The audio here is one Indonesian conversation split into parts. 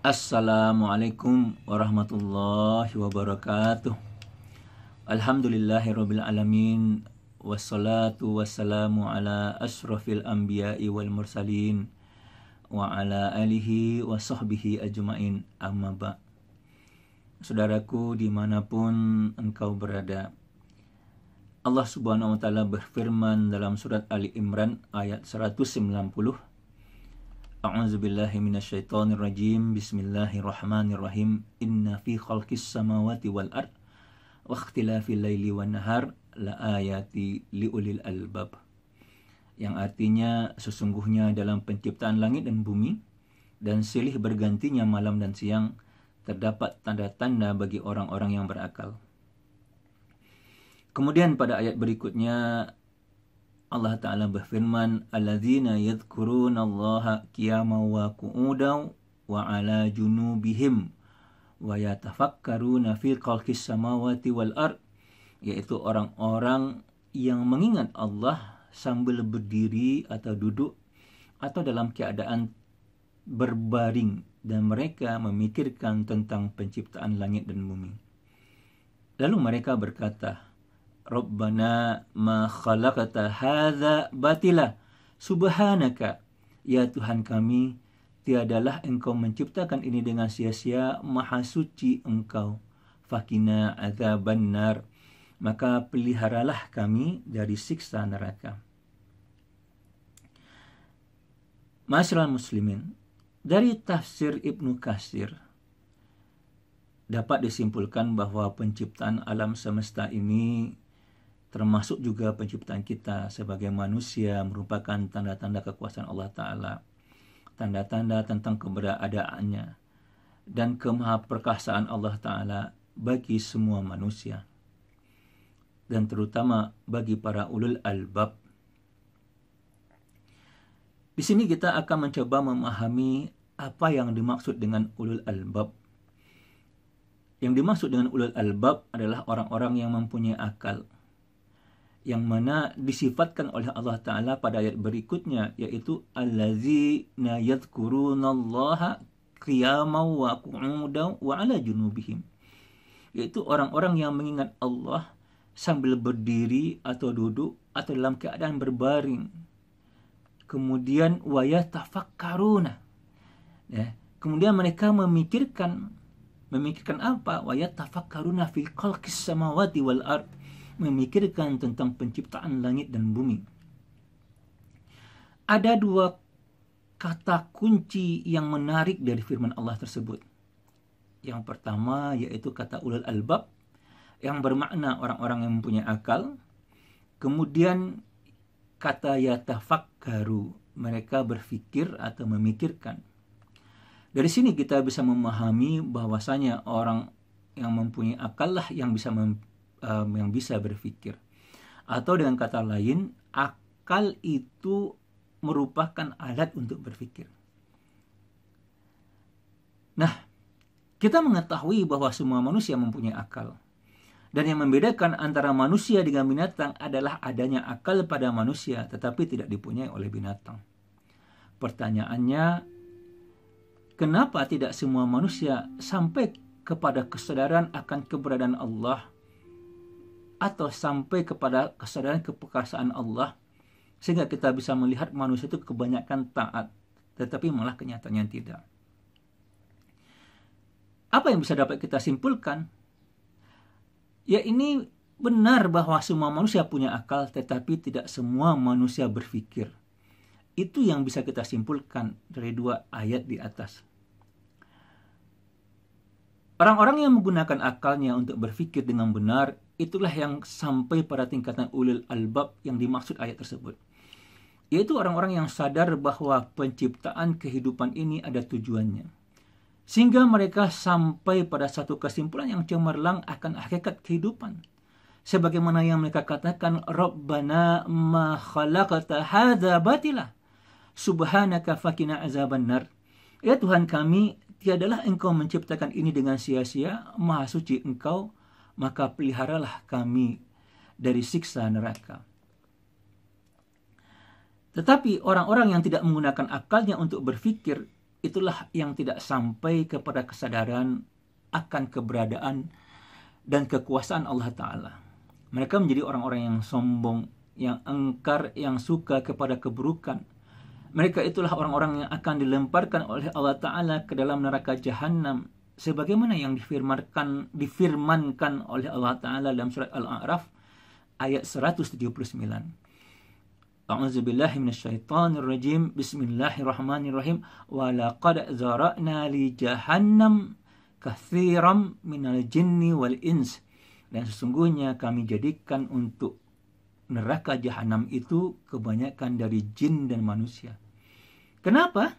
Assalamualaikum warahmatullahi wabarakatuh. Alhamdulillahirabbil alamin wassalatu wassalamu ala asyrafil anbiya'i wal mursalin wa ala alihi wa sahbihi ajmain, amma ba'. Saudaraku dimanapun engkau berada, Allah subhanahu wa ta'ala berfirman dalam surat Ali Imran ayat 190, A'udzubillahi minasyaitonirrajim. Bismillahirrahmanirrahim. Inna fi khalqis samawati wal ard wa ikhtilafil laili wan nahar la ayati liulil albab. Yang artinya sesungguhnya dalam penciptaan langit dan bumi dan silih bergantinya malam dan siang terdapat tanda-tanda bagi orang-orang yang berakal. Kemudian pada ayat berikutnya Allah Ta'ala berfirman, Alladzina yadhkurunallaha qiyaman wa qu'udan wa ala junubihim wa yatafakkaruna fi khalqis samawati wal ard, yaitu orang-orang yang mengingat Allah sambil berdiri atau duduk atau dalam keadaan berbaring, dan mereka memikirkan tentang penciptaan langit dan bumi. Lalu mereka berkata, Rabbana ma khalaqta hadza batila subhanaka, ya Tuhan kami, tiadalah engkau menciptakan ini dengan sia-sia, maha suci engkau. Fakina adzabannar, maka peliharalah kami dari siksa neraka. Ma'asyiral muslimin, dari tafsir Ibnu Katsir dapat disimpulkan bahwa penciptaan alam semesta ini termasuk juga penciptaan kita sebagai manusia merupakan tanda-tanda kekuasaan Allah Ta'ala, tanda-tanda tentang keberadaannya dan kemahaperkasaan Allah Ta'ala bagi semua manusia, dan terutama bagi para ulul albab. Di sini kita akan mencoba memahami apa yang dimaksud dengan ulul albab. Yang dimaksud dengan ulul albab adalah orang-orang yang mempunyai akal, yang mana disifatkan oleh Allah Ta'ala pada ayat berikutnya, yaitu allazina yadhkurunallaha qiyaman wa qu'udan wa ala junubihim, yaitu orang-orang yang mengingat Allah sambil berdiri atau duduk atau dalam keadaan berbaring. Kemudian wa yatafakkaruna, ya, kemudian mereka memikirkan apa? Wa yatafakkaruna fi khalqis samawati wal ard, memikirkan tentang penciptaan langit dan bumi. Ada dua kata kunci yang menarik dari firman Allah tersebut. Yang pertama yaitu kata ulul albab, yang bermakna orang-orang yang mempunyai akal. Kemudian kata yatafakkaru, mereka berfikir atau memikirkan. Dari sini kita bisa memahami bahwasanya orang yang mempunyai akal lah yang bisa berpikir. Atau dengan kata lain, akal itu merupakan alat untuk berpikir. Nah, kita mengetahui bahwa semua manusia mempunyai akal. Dan yang membedakan antara manusia dengan binatang adalah adanya akal pada manusia, tetapi tidak dipunyai oleh binatang. Pertanyaannya, kenapa tidak semua manusia sampai kepada kesadaran akan keberadaan Allah, atau sampai kepada kesadaran keperkasaan Allah, sehingga kita bisa melihat manusia itu kebanyakan taat, tetapi malah kenyataannya tidak. Apa yang bisa dapat kita simpulkan? Ya, ini benar bahwa semua manusia punya akal, tetapi tidak semua manusia berpikir. Itu yang bisa kita simpulkan dari dua ayat di atas. Orang-orang yang menggunakan akalnya untuk berpikir dengan benar, itulah yang sampai pada tingkatan ulul albab yang dimaksud ayat tersebut. Yaitu orang-orang yang sadar bahwa penciptaan kehidupan ini ada tujuannya, sehingga mereka sampai pada satu kesimpulan yang cemerlang akan hakikat kehidupan. Sebagaimana yang mereka katakan, Rabbana ma khalaqta hadza batila subhanaka fakina azabannar. Ya Tuhan kami, tiadalah engkau menciptakan ini dengan sia-sia, maha suci engkau, maka peliharalah kami dari siksa neraka. Tetapi orang-orang yang tidak menggunakan akalnya untuk berpikir, itulah yang tidak sampai kepada kesadaran akan keberadaan dan kekuasaan Allah Ta'ala. Mereka menjadi orang-orang yang sombong, yang engkar, yang suka kepada keburukan. Mereka itulah orang-orang yang akan dilemparkan oleh Allah Ta'ala ke dalam neraka Jahannam, sebagaimana yang difirmankan oleh Allah Ta'ala dalam surat Al-A'raf ayat 179. A'udzubillahi minasyaitonirrajim. Bismillahirrahmanirrahim. Wa laqad zara'na li jahannam katsiran minal jinni wal ins. Dan sesungguhnya kami jadikan untuk neraka Jahannam itu kebanyakan dari jin dan manusia. Kenapa?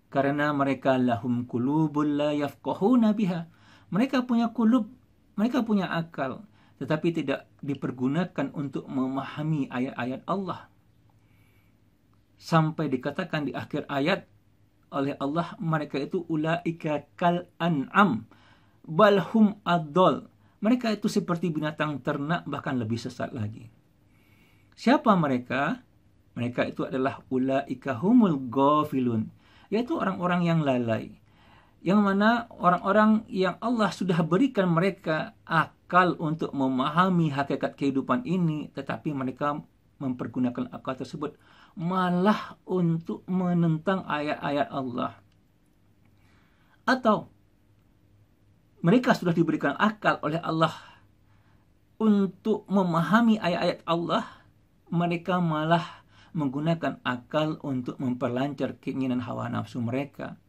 Karena mereka lahum qulubul la yafqahuna biha. Mereka punya kulub, mereka punya akal, tetapi tidak dipergunakan untuk memahami ayat-ayat Allah. Sampai dikatakan di akhir ayat oleh Allah, mereka itu ulaika kal an'am bal hum adall. Mereka itu seperti binatang ternak, bahkan lebih sesat lagi. Siapa mereka? Mereka itu adalah ulaika humul ghafilun, yaitu orang-orang yang lalai. Yang mana orang-orang yang Allah sudah berikan mereka akal untuk memahami hakikat kehidupan ini, tetapi mereka mempergunakan akal tersebut malah untuk menentang ayat-ayat Allah. Atau mereka sudah diberikan akal oleh Allah untuk memahami ayat-ayat Allah, mereka malah menggunakan akal untuk memperlancar keinginan hawa nafsu mereka,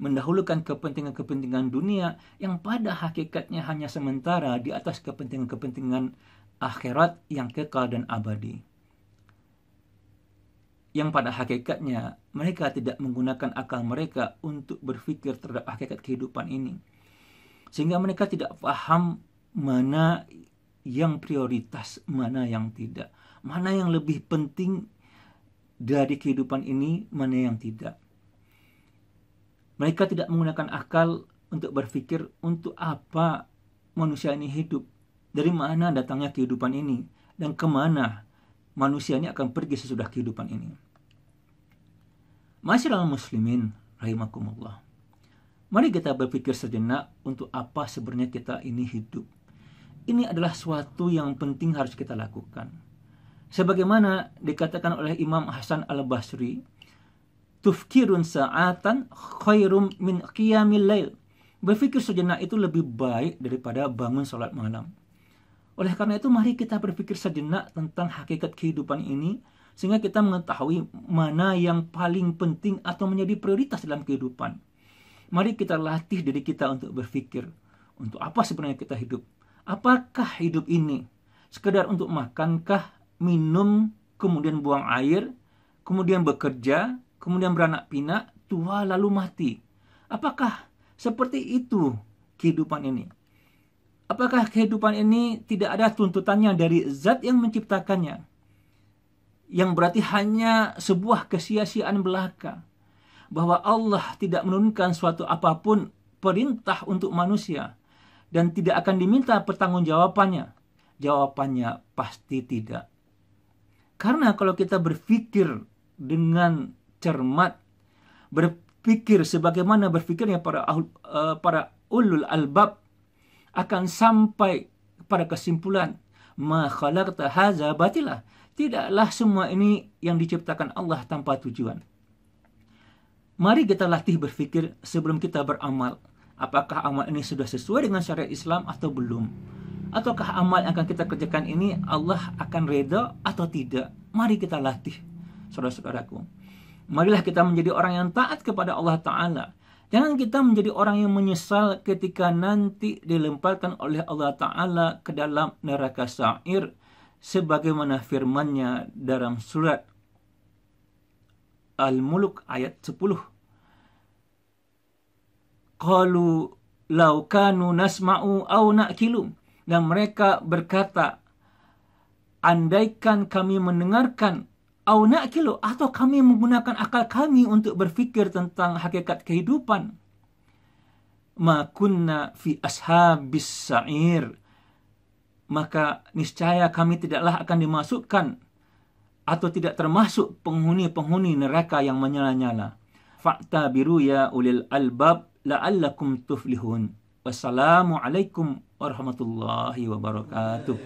mendahulukan kepentingan-kepentingan dunia yang pada hakikatnya hanya sementara di atas kepentingan-kepentingan akhirat yang kekal dan abadi. Yang pada hakikatnya mereka tidak menggunakan akal mereka untuk berpikir terhadap hakikat kehidupan ini, sehingga mereka tidak paham mana yang prioritas, mana yang tidak, mana yang lebih penting dari kehidupan ini, mana yang tidak. Mereka tidak menggunakan akal untuk berpikir untuk apa manusia ini hidup, dari mana datangnya kehidupan ini, dan kemana manusia ini akan pergi sesudah kehidupan ini. Masyiral muslimin rahimakumullah. Mari kita berpikir sejenak untuk apa sebenarnya kita ini hidup. Ini adalah suatu yang penting harus kita lakukan. Sebagaimana dikatakan oleh Imam Hasan al-Basri, tufkirun sa'atan khairum min qiyamil lail. Berpikir sejenak itu lebih baik daripada bangun salat malam. Oleh karena itu, mari kita berpikir sejenak tentang hakikat kehidupan ini, sehingga kita mengetahui mana yang paling penting atau menjadi prioritas dalam kehidupan. Mari kita latih diri kita untuk berpikir, untuk apa sebenarnya kita hidup? Apakah hidup ini sekedar untuk makankah, minum, kemudian buang air, kemudian bekerja, kemudian beranak pinak, tua lalu mati? Apakah seperti itu kehidupan ini? Apakah kehidupan ini tidak ada tuntutannya dari zat yang menciptakannya, yang berarti hanya sebuah kesia-siaan belaka, bahwa Allah tidak menurunkan suatu apapun perintah untuk manusia dan tidak akan diminta pertanggungjawabannya? Jawabannya pasti tidak. Karena kalau kita berpikir dengan cermat, berpikir sebagaimana berpikirnya para ulul albab, akan sampai pada kesimpulan, ma khalaqta hadza batila. Tidaklah semua ini yang diciptakan Allah tanpa tujuan. Mari kita latih berpikir sebelum kita beramal. Apakah amal ini sudah sesuai dengan syariat Islam atau belum? Ataukah amal yang akan kita kerjakan ini Allah akan reda atau tidak? Mari kita latih, saudara-saudaraku. Marilah kita menjadi orang yang taat kepada Allah Ta'ala. Jangan kita menjadi orang yang menyesal ketika nanti dilemparkan oleh Allah Ta'ala ke dalam neraka sa'ir, sebagaimana firman-Nya dalam surat Al-Mulk ayat 10. Qalu law kanu nasma'u aw na'kilu. Dan mereka berkata, andaikan kami mendengarkan, aw na'kilu, atau kami menggunakan akal kami untuk berfikir tentang hakikat kehidupan, ma kunna fi ashabis sa'ir, maka niscaya kami tidaklah akan dimasukkan atau tidak termasuk penghuni-penghuni neraka yang menyala-nyala. fa'tabiru ya ulil albab la'allakum tuflihun. Wassalamualaikum warahmatullahi wabarakatuh.